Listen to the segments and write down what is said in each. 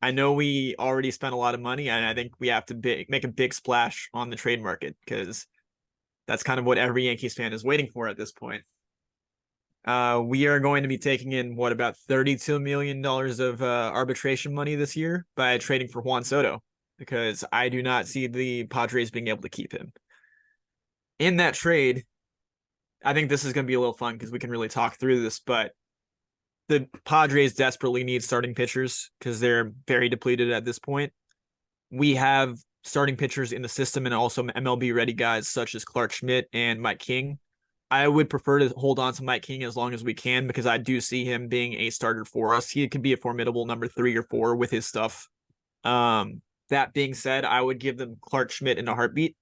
I know we already spent a lot of money, and I think we have to make a big splash on the trade market because that's kind of what every Yankees fan is waiting for at this point. We are going to be taking in what about $32 million of arbitration money this year by trading for Juan Soto because I do not see the Padres being able to keep him. In that trade, I think this is going to be a little fun because we can really talk through this, but the Padres desperately need starting pitchers because they're very depleted at this point. We have starting pitchers in the system and also MLB ready guys such as Clark Schmidt and Mike King. I would prefer to hold on to Mike King as long as we can because I do see him being a starter for us. He could be a formidable number 3 or 4 with his stuff. That being said, I would give them Clark Schmidt in a heartbeat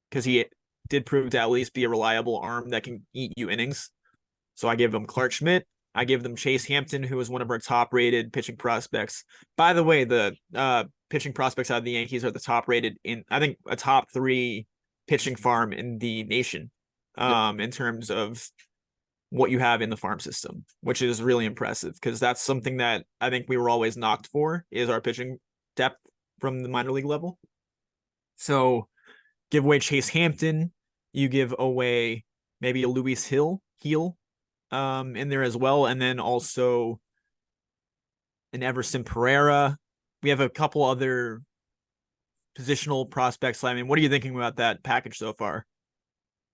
because he did prove to at least be a reliable arm that can eat you innings. So I give them Clark Schmidt. I give them Chase Hampton, who is one of our top rated pitching prospects. By the way, the pitching prospects out of the Yankees are the top rated in, I think, a top 3 pitching farm in the nation Yep. in terms of what you have in the farm system, which is really impressive because that's something that I think we were always knocked for is our pitching depth from the minor league level. So give away Chase Hampton, you give away maybe a Luis Heel in there as well, and then also an Everson Pereira. We have a couple other positional prospects. I mean, what are you thinking about that package so far?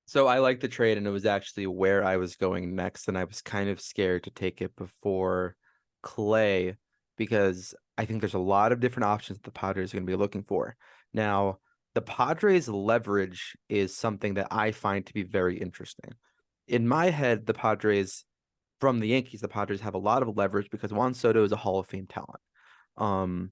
So I like the trade, and it was actually where I was going next, and I was kind of scared to take it before Clay because I think there's a lot of different options the Padres are going to be looking for. Now, the Padres' leverage is something that I find to be very interesting. In my head, from the Yankees, the Padres have a lot of leverage because Juan Soto is a Hall of Fame talent. Um,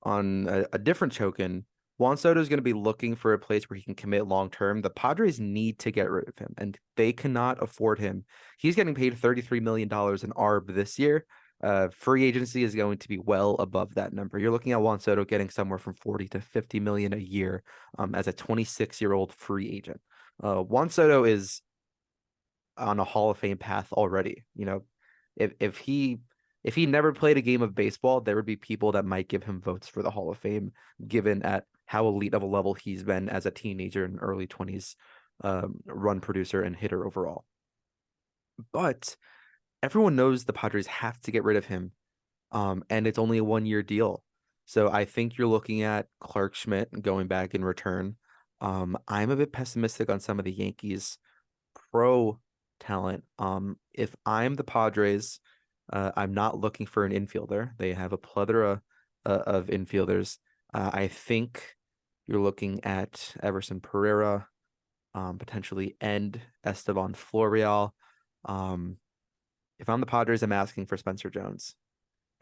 on a different token, Juan Soto is going to be looking for a place where he can commit long term. The Padres need to get rid of him, and they cannot afford him. He's getting paid $33 million in ARB this year. Free agency is going to be well above that number. You're looking at Juan Soto getting somewhere from 40 to 50 million a year as a 26-year-old free agent. Juan Soto is on a Hall of Fame path already. You know, if he never played a game of baseball, there would be people that might give him votes for the Hall of Fame, given at how elite of a level he's been as a teenager and early 20s run producer and hitter overall. But everyone knows the Padres have to get rid of him, and it's only a 1-year deal. So I think you're looking at Clark Schmidt going back in return. I'm a bit pessimistic on some of the Yankees pro talent. If I'm the Padres, I'm not looking for an infielder. They have a plethora of infielders. I think you're looking at Everson Pereira, potentially and Esteban Florial. Um, if I'm the Padres, I'm asking for Spencer Jones.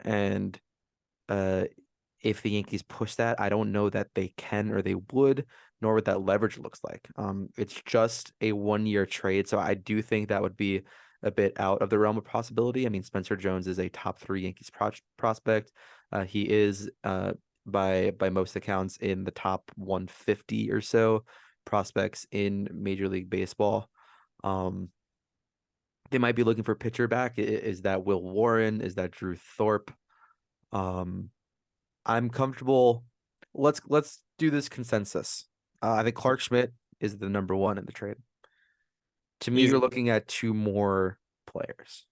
And uh, if the Yankees push that, I don't know that they can or they would, nor what that leverage looks like. It's just a 1-year trade, so I do think that would be a bit out of the realm of possibility. I mean, Spencer Jones is a top 3 Yankees prospect. He is by most accounts in the top 150 or so prospects in Major League Baseball. They might be looking for pitcher back. Is that Will Warren? Is that Drew Thorpe? Um, I'm comfortable. Let's do this consensus. I think Clark Schmidt is the number 1 in the trade. To me, you're Easy. looking at 2 more players.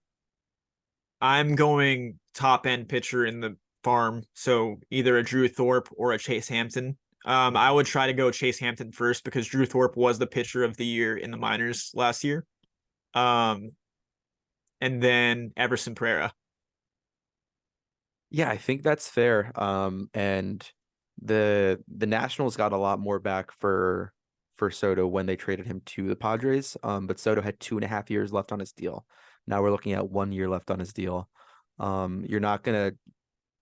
I'm going top end pitcher in the farm, so either a Drew Thorpe or a Chase Hampton. I would try to go Chase Hampton first because Drew Thorpe was the pitcher of the year in the minors last year. Um, and then Everson Pereira. Yeah, I think that's fair. And the Nationals got a lot more back for Soto when they traded him to the Padres. But Soto had 2.5 years left on his deal. Now we're looking at 1 year left on his deal. You're not gonna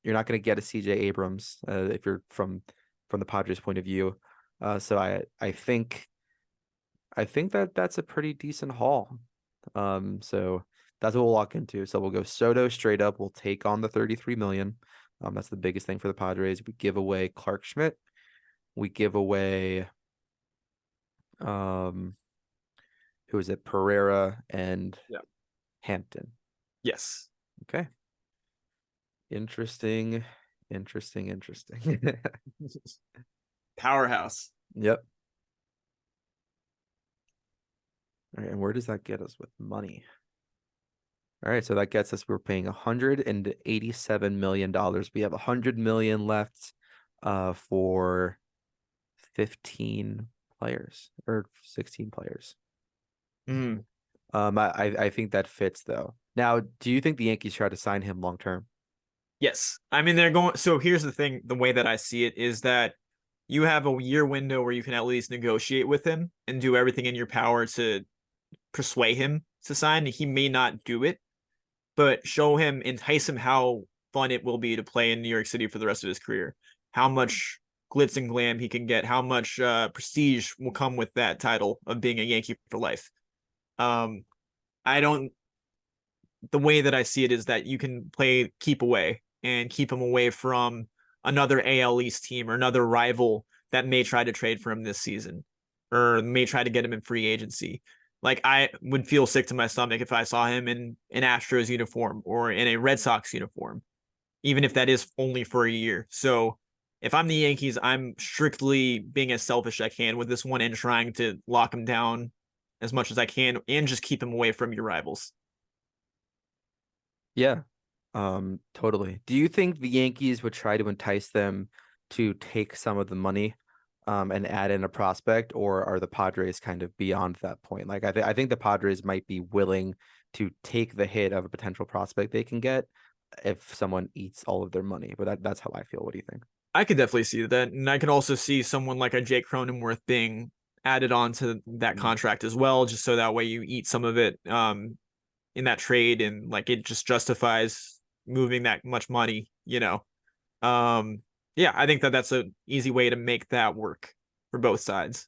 get a CJ Abrams if you're from the Padres point of view. So I think that that's a pretty decent haul. So that's what we'll walk into. So we'll go Soto straight up. We'll take on the 33 million. That's the biggest thing for the Padres. We give away Clark Schmidt. We give away um who is it? Pereira and Yeah. Hampton. Yes. Okay. Interesting. Interesting. Powerhouse. Yep. All right, and where does that get us with money? All right, so that gets us, we're paying $187 million. We have 100 million left for 15 players or 16 players. Mm. I think that fits though. Now, do you think the Yankees try to sign him long term? Yes. I mean, they're going. So here's the thing. The way that I see it is that you have a year window where you can at least negotiate with him and do everything in your power to persuade him to sign. He may not do it, but entice him how fun it will be to play in New York City for the rest of his career. How much glitz and glam he can get, how much prestige will come with that title of being a Yankee for life. Um, I don't. The way that I see it is that you can play keep away and keep him away from another AL East team or another rival that may try to trade for him this season or may try to get him in free agency. Like I would feel sick to my stomach if I saw him in an Astros uniform or in a Red Sox uniform, even if that is only for a year. So if I'm the Yankees, I'm strictly being as selfish as I can with this one and trying to lock him down as much as I can and just keep him away from your rivals. Yeah, totally. Do you think the Yankees would try to entice them to take some of the money, and add in a prospect, or are the Padres kind of beyond that point? Like, I think the Padres might be willing to take the hit of a potential prospect they can get if someone eats all of their money. But that's how I feel. What do you think? I could definitely see that. And I can also see someone like a Jake Cronenworth being added on to that Mm. contract as well, just so that way you eat some of it in that trade and like it just justifies moving that much money. Um yeah, I think that that's an easy way to make that work for both sides.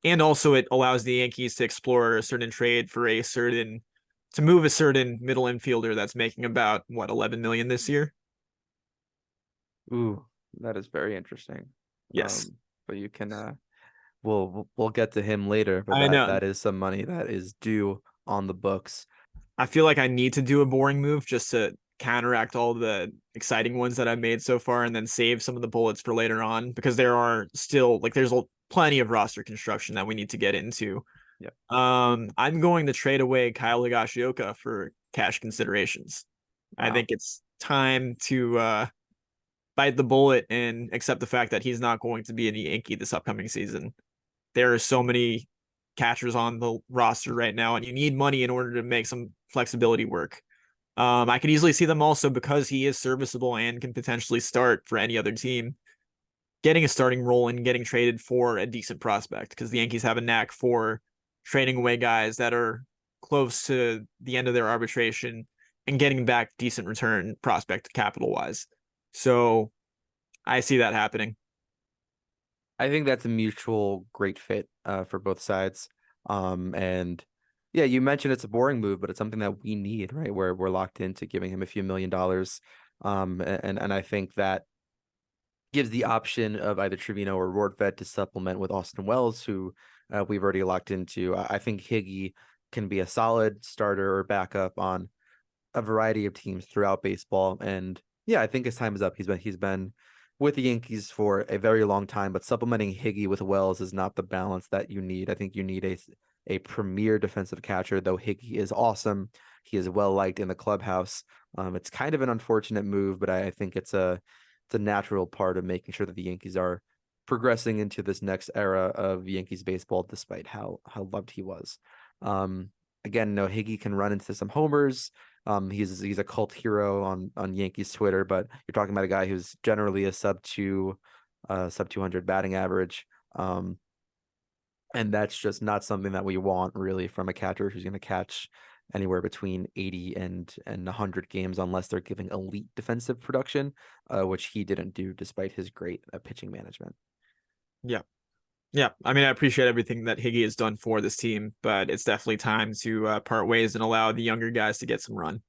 And also it allows the Yankees to explore a certain trade for to move a certain middle infielder that's making about what 11 million this year. Ooh, that is very interesting. Yes. But you can we'll get to him later, but I know. that is some money that is due on the books. I feel like I need to do a boring move just to counteract all the exciting ones that I've made so far and then save some of the bullets for later on because there are still like plenty of roster construction that we need to get into. Yep. I'm going to trade away Kyle Higashioka for cash considerations. I Wow. think it's time to bite the bullet and accept the fact that he's not going to be a Yankee this upcoming season. There are so many catchers on the roster right now, and you need money in order to make some flexibility work. I could easily see them also because he is serviceable and can potentially start for any other team, getting a starting role and getting traded for a decent prospect because the Yankees have a knack for trading away guys that are close to the end of their arbitration and getting back decent return prospect capital wise. So I see that happening. I think that's a mutual great fit for both sides. And yeah, you mentioned it's a boring move, but it's something that we need, right? Where we're locked into giving him a few $1 million. And I think that gives the option of either Trevino or Rortvedt to supplement with Austin Wells, who we've already locked into. I think Higgy can be a solid starter or backup on a variety of teams throughout baseball. And yeah, I think his time is up. He's been with the Yankees for a very long time, but supplementing Higgy with Wells is not the balance that you need. I think you need a premier defensive catcher, though Higgy is awesome. He is well liked in the clubhouse. It's kind of an unfortunate move, but I think it's a natural part of making sure that the Yankees are progressing into this next era of Yankees baseball, despite how loved he was. Again, no, Higgy can run into some homers. He's a cult hero on Yankees Twitter, but you're talking about a guy who's generally a sub 200 batting average. And that's just not something that we want really from a catcher who's going to catch anywhere between 80 and 100 games unless they're giving elite defensive production, which he didn't do despite his great pitching management. Yeah. Yeah. I mean, I appreciate everything that Higgy has done for this team, but it's definitely time to part ways and allow the younger guys to get some run.